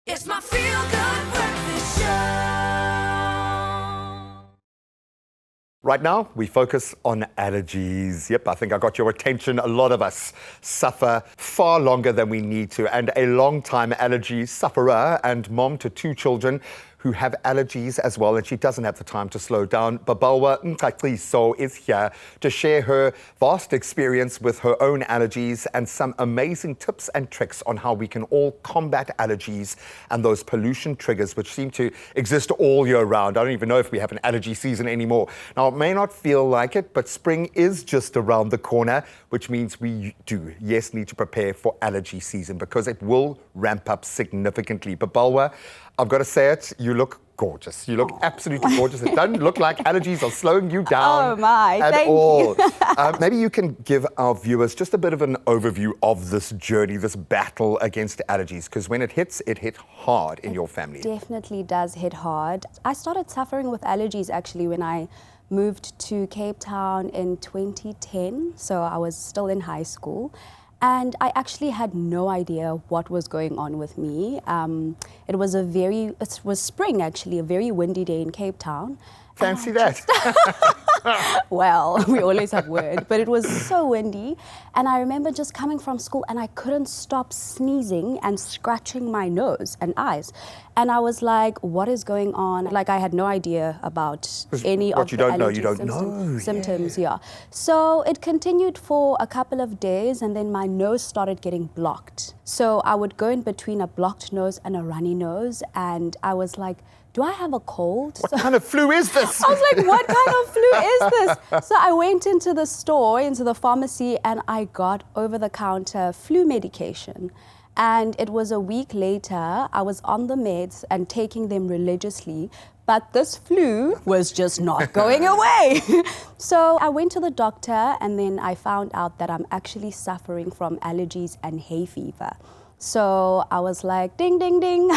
It's my feel-good breakfast show. Right now, we focus on allergies. Yep, I think I got your attention. A lot of us suffer far longer than we need to, and a long-time allergy sufferer and mom to 2 children who have allergies as well, and she doesn't have the time to slow down. Babalwa Nkakliso is here to share her vast experience with her own allergies and some amazing tips and tricks on how we can all combat allergies and those pollution triggers which seem to exist all year round. I don't even know if we have an allergy season anymore. Now, it may not feel like it, but spring is just around the corner, which means we do, yes, need to prepare for allergy season because it will ramp up significantly. Babalwa, I've got to say it, you look gorgeous. You look absolutely gorgeous. It doesn't look like allergies are slowing you down at all. Maybe you can give our viewers just a bit of an overview of this journey, this battle against allergies, because when it hit hard in your family. Definitely does hit hard. I started suffering with allergies actually when I moved to Cape Town in 2010, so I was still in high school. And I actually had no idea what was going on with me. It was spring actually, a very windy day in Cape Town. Fancy that. Well, we always have word, but it was so windy. And I remember just coming from school and I couldn't stop sneezing and scratching my nose and eyes. And I was like, what is going on? Like, I had no idea about any of the allergy symptoms. Yeah. So it continued for a couple of days and then my nose started getting blocked. So I would go in between a blocked nose and a runny nose and I was like, do I have a cold? What kind of flu is this? I was like, what kind of flu is this? So I went into the store, into the pharmacy, and I got over-the-counter flu medication. And it was a week later, I was on the meds and taking them religiously, but this flu was just not going away. So I went to the doctor and then I found out that I'm actually suffering from allergies and hay fever. So I was like, ding, ding, ding,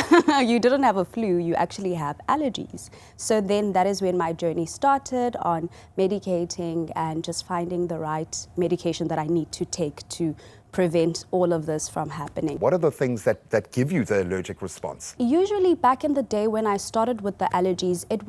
you didn't have a flu, you actually have allergies. So then that is when my journey started on medicating and just finding the right medication that I need to take to prevent all of this from happening. What are the things that give you the allergic response? Usually back in the day when I started with the allergies, it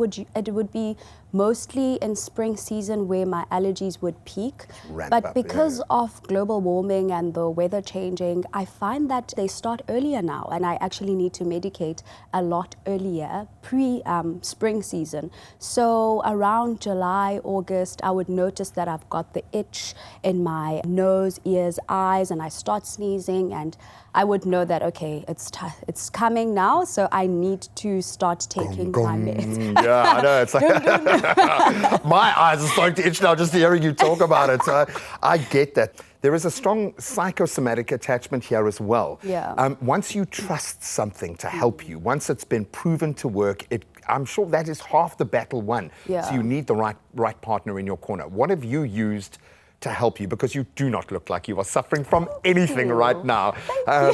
would be mostly in spring season where my allergies would peak. But because of global warming and the weather changing, I find that they start earlier now and I actually need to medicate a lot earlier, pre-spring season. So around July, August, I would notice that I've got the itch in my nose, ears, eyes, and I start sneezing and I would know that, okay, it's coming now, so I need to start taking my meds. Yeah, I know. It's like my eyes are starting to itch now just hearing you talk about it. So I get that. There is a strong psychosomatic attachment here as well. Yeah. Once you trust something to help you, once it's been proven to work, I'm sure that is half the battle won. Yeah. So you need the right partner in your corner. What have you used to help you? Because you do not look like you are suffering from anything right now.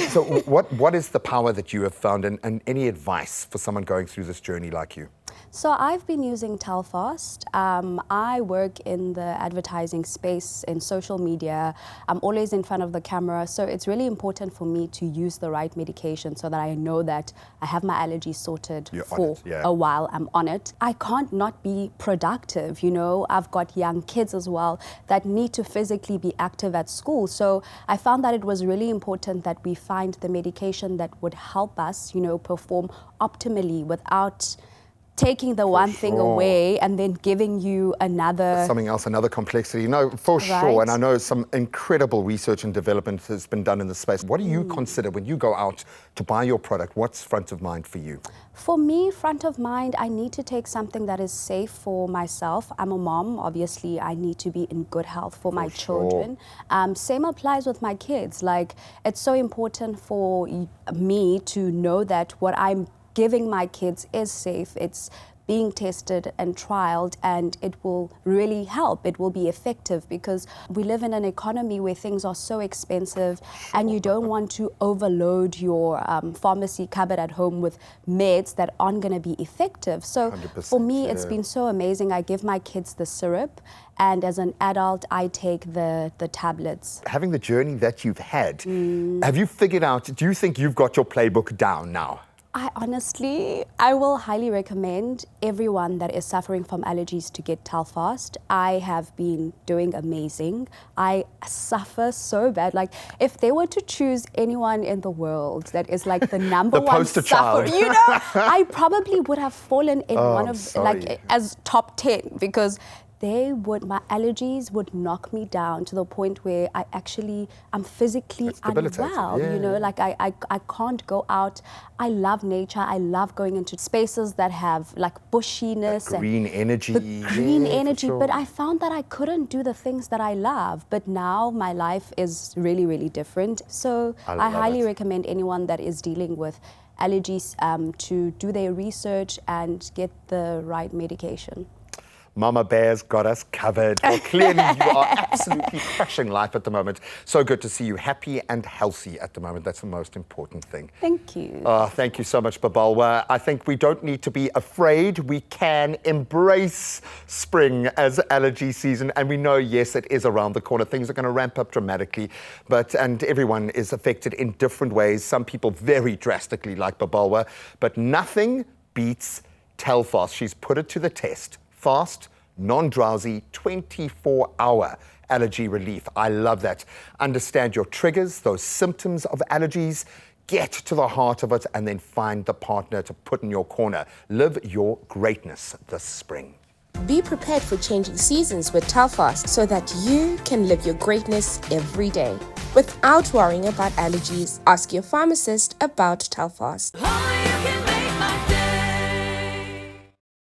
So what is the power that you have found and any advice for someone going through this journey like you? So I've been using Telfast. I work in the advertising space in social media. I'm always in front of the camera. So it's really important for me to use the right medication so that I know that I have my allergies sorted for a while. I'm on it. I can't not be productive. You know, I've got young kids as well that need to physically be active at school. So I found that it was really important that we find the medication that would help us, you know, perform optimally without taking the one thing away and then giving you another... Something else, another complexity. No, for sure. And I know some incredible research and development has been done in the space. What do you consider when you go out to buy your product? What's front of mind for you? For me, front of mind, I need to take something that is safe for myself. I'm a mom. Obviously, I need to be in good health for my children. Same applies with my kids. Like, it's so important for me to know that what I'm giving my kids is safe, it's being tested and trialed, and it will really help. It will be effective because we live in an economy where things are so expensive and you don't want to overload your pharmacy cupboard at home with meds that aren't going to be effective. So for me, it's been so amazing. I give my kids the syrup, and as an adult, I take the tablets. Having the journey that you've had, have you figured out, do you think you've got your playbook down now? I will highly recommend everyone that is suffering from allergies to get Telfast. I have been doing amazing. I suffer so bad. Like, if they were to choose anyone in the world that is like the number The one poster sufferer, child. you know, I probably would have fallen in one I'm of sorry. like as top 10 because my allergies would knock me down to the point where I'm physically It's debilitating. unwell. Yeah, You know, yeah. like I can't go out. I love nature. I love going into spaces that have like bushiness and Green energy. the green Yeah, for energy. sure. But I found that I couldn't do the things that I love. But now my life is really, really different. So I I love highly it. recommend anyone that is dealing with allergies to do their research and get the right medication. Mama Bear's got us covered. Well, clearly you are absolutely crushing life at the moment. So good to see you happy and healthy at the moment. That's the most important thing. Thank you. Thank you so much, Babalwa. I think we don't need to be afraid. We can embrace spring as allergy season. And we know, yes, it is around the corner. Things are going to ramp up dramatically. And everyone is affected in different ways. Some people very drastically, like Babalwa. But nothing beats Telfast. She's put it to the test. Fast, non-drowsy, 24-hour allergy relief. I love that. Understand your triggers, those symptoms of allergies, get to the heart of it, and then find the partner to put in your corner. Live your greatness this spring. Be prepared for changing seasons with Telfast so that you can live your greatness every day. Without worrying about allergies, ask your pharmacist about Telfast. Only you can